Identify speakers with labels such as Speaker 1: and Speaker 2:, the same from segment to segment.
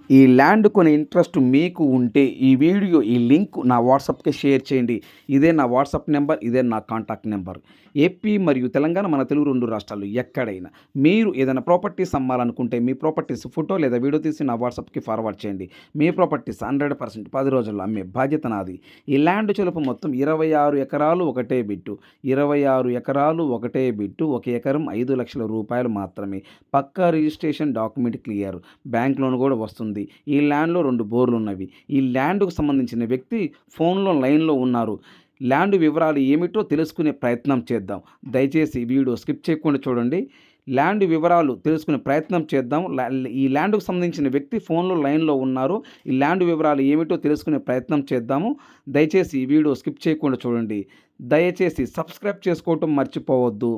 Speaker 1: ఈ ల్యాండ్ కొనే ఇంట్రెస్ట్ మీకు ఉంటే ఈ లింక్ నా వాట్సాప్‌కి షేర్ చేయండి. ఇదే నా వాట్సాప్ నంబర్. ఇదే నా కాంటాక్ట్ నంబర్. ఏపీ మరియు తెలంగాణ మన తెలుగు 2 రాష్ట్రాల్లో ఎక్కడైనా మీరు ఏదైనా ప్రాపర్టీస్ అమ్మాలనుకుంటే మీ ప్రాపర్టీస్ ఫోటో లేదా వీడియో తీసి నా వాట్సాప్‌కి ఫార్వర్డ్ చేయండి. మీ ప్రాపర్టీస్ 100% 10 రోజుల్లో అమ్మే బాధ్యత నాది. ఈ ల్యాండ్ చెలుపు మొత్తం 26 ఎకరాలు ఒకటే బిట్టు. 26 ఎకరాలు ఒకటే బిట్టు. ఒక ఎకరం రూ. 5,00,000 మాత్రమే. పక్కా registration document clear. Bank loan కూడా వస్తుంది. ఈ ల్యాండ్‌లో 2 బోర్లున్నవి. ఈ ల్యాండ్‌కు సంబంధించిన వ్యక్తి ఫోన్‌లో లైన్‌లో ఉన్నారు. ల్యాండ్ వివరాలు ఏమిటో తెలుసుకునే ప్రయత్నం చేద్దాం. దయచేసి ఈ వీడియో స్కిప్ చేయకుండా చూడండి. ల్యాండ్ వివరాలు తెలుసుకునే ప్రయత్నం చేద్దాం. ఈ ల్యాండ్‌కు సంబంధించిన వ్యక్తి ఫోన్‌లో లైన్‌లో ఉన్నారు. ఈ ల్యాండ్ వివరాలు ఏమిటో తెలుసుకునే ప్రయత్నం చేద్దాము. దయచేసి ఈ వీడియో స్కిప్ చేయకుండా చూడండి. దయచేసి సబ్స్క్రైబ్ చేసుకోవటం మర్చిపోవద్దు.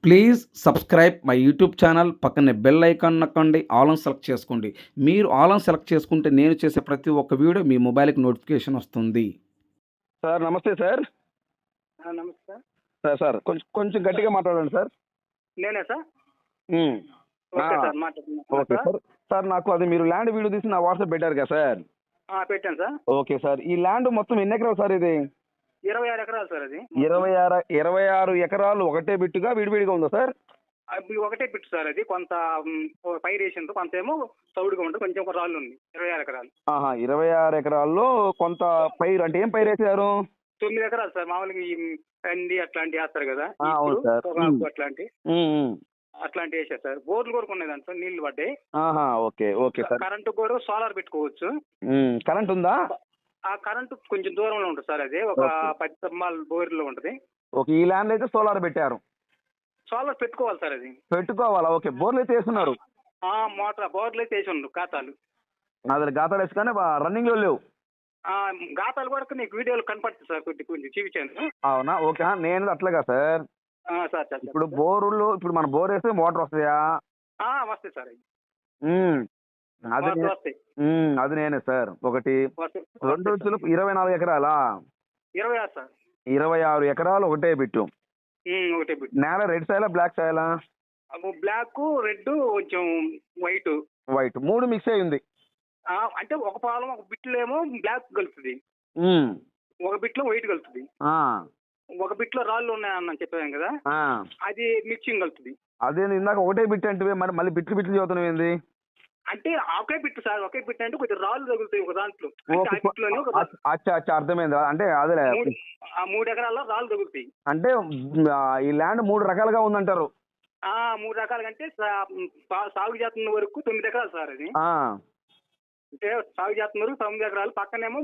Speaker 1: Please subscribe my YouTube channel. పక్కనే బెల్ ఐకాన్ నొక్కండి. ఆల్ ఆన్ సెలెక్ట్ చేసుకోండి. మీరు ఆల్ ఆన్ సెలెక్ట్ చేసుకుంటే నేను చేసే ప్రతి ఒక్క వీడియో మీ మొబైల్‌కి నోటిఫికేషన్ వస్తుంది.
Speaker 2: సార్ నమస్తే సార్.
Speaker 3: నమస్తే
Speaker 2: సార్ కొంచెం కొంచెం గట్టిగా మాట్లాడండి సార్.
Speaker 3: నేనే సార్.
Speaker 2: హ్మ్.
Speaker 3: ఓకే
Speaker 2: ఆ!
Speaker 3: సార్ మాట్లాడుతున్నా
Speaker 2: ఓకే సార్. సార్ నాకు అది మీరు ల్యాండ్ వీడియో తీసి నా వాట్సాప్ పెట్టారు కదా సార్.
Speaker 3: పెట్టాను సార్.
Speaker 2: Okay sir. ఈ ల్యాండ్ మొత్తం ఎన్ని ఎకరాలు సార్ ఇది?
Speaker 3: 26 ఎకరాలు సార్ అది.
Speaker 2: 26 ఎకరాలు ఒకటే బిట్టుగా విడివిడిగా ఉందా సార్?
Speaker 3: అది ఒకటే బిట్ సార్ అది. కొంత పైరు వేసిండ్రు, కొంత ఏమో చౌడుగా ఉంటుంది, కొంచెం ఒక రాళ్ళు ఉంది. 26 ఎకరాలు.
Speaker 2: ఆహా! 26 ఎకరాల్లో కొంత పైరు అంటే ఏం పైరు వేసారు?
Speaker 3: 9 ఎకరాలు సార్. మామూలుగా ఈ కంది అట్లాంటివి వేస్తారు కదా,
Speaker 2: అవును
Speaker 3: ఇప్పుడు
Speaker 2: సార్.
Speaker 3: పొగాకు అట్లాంటి
Speaker 2: హ్మ్.
Speaker 3: అట్లాంటివి వేసారు సార్. బోర్లు కూడా ఉన్నాయి దాంట్లో, నీళ్లు పడ్డాయి.
Speaker 2: ఆహా! ఓకే. Okay sir.
Speaker 3: కరెంటు కూడా సోలార్ పెట్టుకోవచ్చు.
Speaker 2: కరెంట్ ఉందా?
Speaker 3: ఆ కరెంటు కొంచెం దూరంలో ఉంటుంది సార్. అది ఒక 10 స్తంభాల బోర్లో ఉంటుంది.
Speaker 2: ఓకే. ఈ ల్యాండ్ అయితే సోలార్ పెట్టారు.
Speaker 3: సోలార్ పెట్టుకోవాలి సార్ అది.
Speaker 2: పెట్టుకోవాలా? ఓకే. బోర్లు అయితే వేస్తున్నారు.
Speaker 3: బోర్లు అయితే వేసి ఉండు ఖాతాలు.
Speaker 2: అదే గాతాలు వేసి కానీ రన్నింగ్ లో లేవు.
Speaker 3: గాతాలు కూడా నీకు వీడియోలు కనపడుతుంది సార్, కొంచెం చూపించాను.
Speaker 2: అవునా? ఓకే. నేను అట్లాగా సార్.
Speaker 3: సార్ సార్
Speaker 2: ఇప్పుడు బోరులో ఇప్పుడు మన బోర్ వేస్తే మోటార్ వస్తాయా?
Speaker 3: వస్తాయి సార్.
Speaker 2: ఉమ్, అది
Speaker 3: వస్తాయి.
Speaker 2: అది నేనే సార్. ఒకటి
Speaker 3: వస్తాయి.
Speaker 2: రెండు వచ్చులు 24 ఎకరాలా?
Speaker 3: 26 సార్.
Speaker 2: 26 ఎకరాలు ఒకటే బిట్టు.
Speaker 3: ఒకటే బిట్.
Speaker 2: నేల రెడ్ సాయిలా బ్లాక్ సాయిలా?
Speaker 3: బ్లాక్, రెడ్, కొంచెం వైట్.
Speaker 2: వైట్ 3 మిక్స్ అయి ఉంది.
Speaker 3: అంటే ఒక పాలం ఒక బిట్లో ఏమో బ్లాక్ కలుస్తుంది, ఒక బిట్లో వైట్ కలుస్తుంది,
Speaker 2: ఆ,
Speaker 3: ఒక బిట్లో రాళ్ళు ఉన్నాయన్న చెప్పాను కదా,
Speaker 2: ఆ.
Speaker 3: అది మిక్సింగ్ కలుస్తుంది.
Speaker 2: అదే ఇందాక ఒకటే బిట్ అంటే మరి మళ్ళీ బిట్లు చదువుతున్నావు ఏంది?
Speaker 3: అంటే ఒకే బిట్ సార్. ఒకే బిట్ అంటే కొంచెం రాళ్ళు తగులుతాయి ఒక దాంట్లో. అంటే ఆ బిట్లోనే
Speaker 2: అచ్చా అచ్చా అర్థమైంది. అంటే అదే
Speaker 3: 3 ఎకరాల్లో రాళ్ళు తగులుతాయి.
Speaker 2: అంటే ఈ ల్యాండ్ 3 రకాలుగా ఉందంటారు.
Speaker 3: 3 రకాలుగా అంటే సాగు చేస్తున్న వరకు 9 ఎకరాలు సార్ అది. అంటే సాగు చేస్తున్న వరకు 9 ఎకరాలు. పక్కనేమో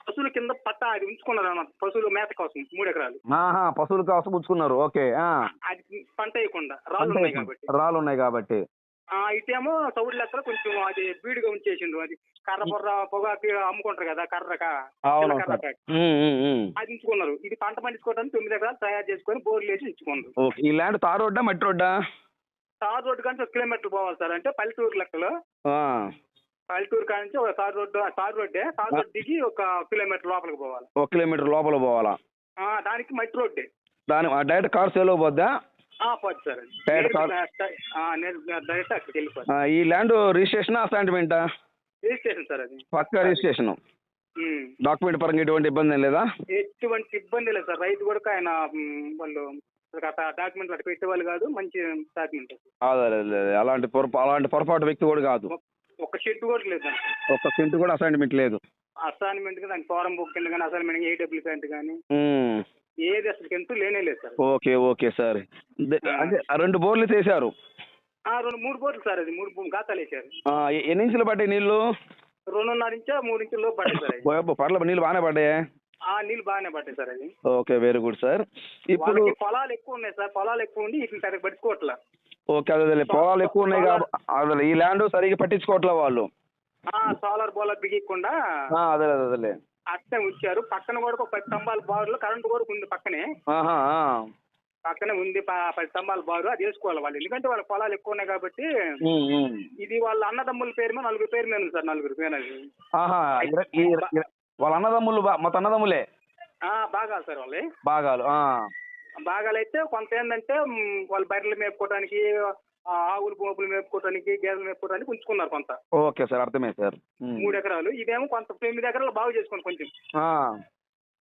Speaker 3: పశువుల కింద పట్ట అది ఉంచుకున్నారు అన్నమాట, పశువుల మేత కోసం 3 ఎకరాలు.
Speaker 2: పశువుల కోసం ఉంచుకున్నారు. ఓకే.
Speaker 3: అది పంట వేయకుండా రాళ్ళు ఉన్నాయి కాబట్టి.
Speaker 2: రాళ్ళు ఉన్నాయి కాబట్టి.
Speaker 3: ఇటేమో చౌడు లెక్కలు కొంచెం అది బీడుగా ఉంచేసిండు. అది కర్ర బొర్ర పొగాకి అమ్ముకుంటారు కదా, కర్ర అది ఉంచుకున్నారు. ఇది పంట పండించుకోవడానికి 9 ఎకరాలు తయారు చేసుకొని బోర్లు వేసి ఉంచుకున్నారు.
Speaker 2: ఈ ల్యాండ్ తార్ రోడ్డా మట్టి రోడ్డా?
Speaker 3: తార్ రోడ్డు కానీ 1 కిలోమీటర్ పోవాలి సార్. అంటే పల్లెటూరు లెక్కలో. పల్లెటూరు కానించి ఒక తార్ రోడ్డే దిగి 1 కిలోమీటర్ లోపలికి పోవాలి.
Speaker 2: 1 కిలోమీటర్ లోపల పోవాలా?
Speaker 3: దానికి మట్టి రోడ్డే.
Speaker 2: దాని డైరెక్ట్ కార్ సేల్ పోద్దా?
Speaker 3: పోదు సార్.
Speaker 2: డైరెక్ట్
Speaker 3: డైరెక్ట్ అక్కడికి వెళ్ళిపోతుంది.
Speaker 2: ఈ ల్యాండ్ రిజిస్ట్రేషన్ అసైన్మెంటా?
Speaker 3: రిజిస్ట్రేషన్ సార్ అది.
Speaker 2: పక్కా రిజిస్ట్రేషన్. డాక్యుమెంట్ పరంగా ఎటువంటి ఇబ్బంది ఏం లేదా?
Speaker 3: ఎటువంటి ఇబ్బంది లేదు సార్. రైతు కూడా ఆయన వాళ్ళు డాక్యుమెంట్ అటు పెట్టేవాళ్ళు కాదు, మంచి డాక్యుమెంట్.
Speaker 2: అదే అలాంటి పొరపాటు వ్యక్తి కూడా కాదు.
Speaker 3: ఒక షెడ్ కూడా లేదు,
Speaker 2: ఒక్క సెంట్ కూడా అసైన్మెంట్ లేదు.
Speaker 3: అసైన్మెంట్ దానికి ఫారం బుక్ కింద కానీ అసైన్మెంట్ ఏడబ్ల్యూ ప్యాంట్ కానీ ఏది అసలు ఎంతూ లేనే లేదు సార్.
Speaker 2: ఓకే. Okay sir. అంటే 2 బోర్లు వేసారు.
Speaker 3: 3 బోర్లు సార్. అది 3 గాతాలు వేసారు.
Speaker 2: ఎన్ని ఇంచులు పడ్డాయి నీళ్లు?
Speaker 3: 2.5 ఇంచా 3 ఇంచుల లోపు పడ్డాయి సార్.
Speaker 2: పర్లేదు, నీళ్ళు బాగానే పడ్డాయి.
Speaker 3: నీళ్ళు బాగానే పడ్డాయి సార్. అది
Speaker 2: ఓకే. Very good sir. ఇప్పుడు
Speaker 3: పొలాలు ఎక్కువ ఉన్నాయి సార్. పొలాలు ఎక్కువ ఉండి వీటిని సరిగ్గా పట్టుకోవట్లా.
Speaker 2: ఓకే. అదే పొలాలు ఎక్కువ ఉన్నాయి కాబట్టి అదే ఈ ల్యాండ్ సరిగ్గా పట్టించుకోవట్లే వాళ్ళు.
Speaker 3: సోలార్ బోలార్ బిగియకుండా
Speaker 2: అదే
Speaker 3: అట్నే ఉంచారు. పక్కన కూడా ఒక 10 స్తంభాల బారులో కరెంటు కూడా ఉంది పక్కనే. పక్కనే ఉంది 10 స్తంభాల బారు. అది వేసుకోవాలి వాళ్ళు, ఎందుకంటే వాళ్ళ పొలాలు ఎక్కువ ఉన్నాయి కాబట్టి. ఇది వాళ్ళ అన్నదమ్ముల పేరు మీద 4 పేరు మీద ఉంది సార్. 4 పేరు అది.
Speaker 2: వాళ్ళ అన్నదమ్ములు మొత్తం అన్నదమ్ములే
Speaker 3: బాగాలు సార్ వాళ్ళే.
Speaker 2: బాగాలు.
Speaker 3: బాగాలైతే కొంత ఏంటంటే వాళ్ళు బర్రెలు మేపుకోవడానికి ఆ ఆవులు పోపులు మేపుకోవడానికి గేదెలు మేపుకోవడానికి ఉంచుకున్నారు కొంత.
Speaker 2: ఓకే సార్, అర్థమైంది సార్.
Speaker 3: 3 ఎకరాలు. ఇదేమో కొంత 9 ఎకరాలు బాగు చేసుకోండి కొంచెం.
Speaker 2: ఆ.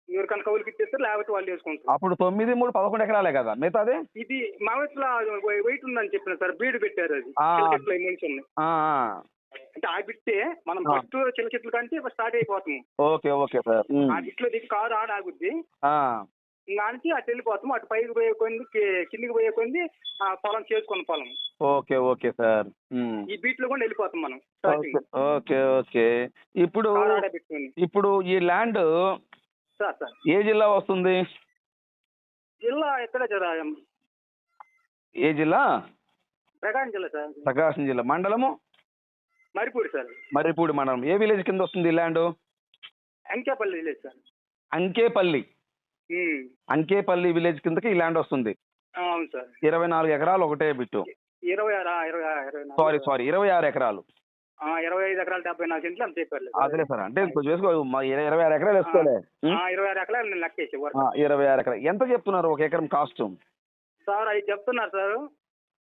Speaker 3: ఎవరికైనా కౌలుకి ఇచ్చేస్తారు, లేకపోతే వాళ్ళు చేసుకుంటారు.
Speaker 2: అప్పుడు 9, 3, 11 ఎకరాలే కదా మిగతాది?
Speaker 3: ఇది మామిట్లో వెయిట్ ఉందని చెప్పిన సార్, బీడు పెట్టారు అది.
Speaker 2: ఆ.
Speaker 3: చెట్లు మనిషి ఉన్నాయి.
Speaker 2: ఆ, ఆ.
Speaker 3: అంటే ఆ బిట్టే మనం
Speaker 2: ఆ.
Speaker 3: ఫస్ట్ చిన్న చెట్లు కంటే స్టార్ట్ అయిపోతాము.
Speaker 2: Okay okay sir.
Speaker 3: ఆ బిట్లో దిగి కారు ఆడ ఆగుద్ది.
Speaker 2: ఆ.
Speaker 3: ఇంకా నుంచి అటు వెళ్ళిపోతాము. అటు పైకి పోయే కొంది, కిందికి పోయే కొంది ఆ పొలం చేసుకున్న పొలం.
Speaker 2: Okay okay sir.
Speaker 3: ఈ బీట్ లో కూడా వెళ్ళిపోతాం మనం
Speaker 2: ఓకే
Speaker 3: స్టార్టింగ్.
Speaker 2: Okay okay. ఇప్పుడు
Speaker 3: కారు ఆడ పెట్టుకొని.
Speaker 2: ఇప్పుడు ఈ ల్యాండ్
Speaker 3: సార్
Speaker 2: ఏ జిల్లా వస్తుంది?
Speaker 3: జిల్లా ఎక్కడ జరా
Speaker 2: ఏ జిల్లా?
Speaker 3: ప్రకాశం జిల్లా సార్.
Speaker 2: ప్రకాశం జిల్లా. మండలము?
Speaker 3: మరిపూడి సార్.
Speaker 2: మర్రిపూడి మండలం. ఏ విలేజ్ కింద వస్తుంది ఈ land?
Speaker 3: Ankepalli village sir.
Speaker 2: Ankepalli.
Speaker 3: ఉమ్.
Speaker 2: అంకేపల్లి విలేజ్ కిందకి ఈ ల్యాండ్ వస్తుంది.
Speaker 3: అవును సార్.
Speaker 2: 24 ఎకరాలు ఒకటే బిట్టు.
Speaker 3: 26
Speaker 2: 26 ఎకరాలు.
Speaker 3: 25 ఎకరాలు 74 సెంట్లు అని చెప్పారు.
Speaker 2: అదేలే సార్, అంటే కొంచెం వేసుకో, 26 ఎకరాలు వేసుకోలే.
Speaker 3: 26 ఎకరాలు నేను లెక్కేసి
Speaker 2: 26 ఎకరాలు. ఎంత చెప్తున్నారు ఒక ఎకరం కాస్ట్?
Speaker 3: సార్ అది చెప్తున్నారు సార్.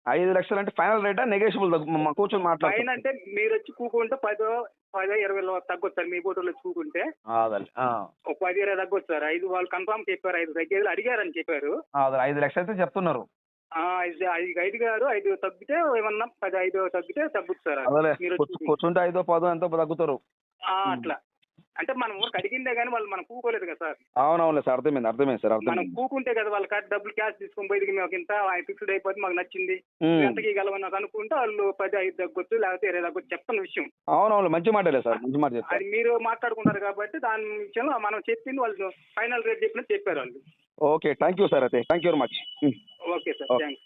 Speaker 2: 5 లక్షలు అంటే ఫైనల్ రేటా, నెగోషియబుల్? కూర్చొని
Speaker 3: పైన
Speaker 2: మాట్లాడుతున్నాం.
Speaker 3: అంటే మీరు వచ్చి కూకుంటే 10, 20 తగ్గొచ్చు సార్. మీ బోటోలో కూకుంటే ఒక 10, 20 తగ్గొచ్చు సార్. 5 వాళ్ళు కన్ఫామ్ చెప్పారు. 5 తగ్గేది అడిగారని చెప్పారు.
Speaker 2: 5 లక్షలు అయితే చెప్తున్నారు.
Speaker 3: 5 గారు 5 తగ్గితే ఏమన్నా 10, 5 తగ్గితే తగ్గుతుంది సార్.
Speaker 2: అదేలే,
Speaker 3: మీరు
Speaker 2: కూర్చుంటే 5, 10 ఎంతో తగ్గుతారు.
Speaker 3: అట్లా అంటే మనం ఊరికి అడిగిందే కానీ వాళ్ళు మనం కూకోలేదు కదా సార్.
Speaker 2: అవునవులే సార్, అర్థమైంది సార్,
Speaker 3: మనం
Speaker 2: అర్థమైంది.
Speaker 3: కూకుంటే కదా వాళ్ళ డబ్బులు క్యాష్ తీసుకొని పోయి మాకు ఇంత ఫిక్స్డ్ అయిపోతే మాకు నచ్చింది ఎంతకి గెలవని అనుకుంటే వాళ్ళు 10, 5 తగ్గొచ్చు, లేకపోతే 20 తగ్గొచ్చు చెప్తున్న విషయం.
Speaker 2: అవునవును, మంచి మాటలే సార్, మంచి మాట చెప్పారు.
Speaker 3: అది మీరు మాట్లాడుకున్నారు కాబట్టి దాని విషయంలో మనం చెప్పింది వాళ్ళు ఫైనల్ రేట్ చెప్పినట్టు చెప్పారు వాళ్ళు.
Speaker 2: Okay, thank you sir. అయితే thank you very much.
Speaker 3: Okay sir, thanks.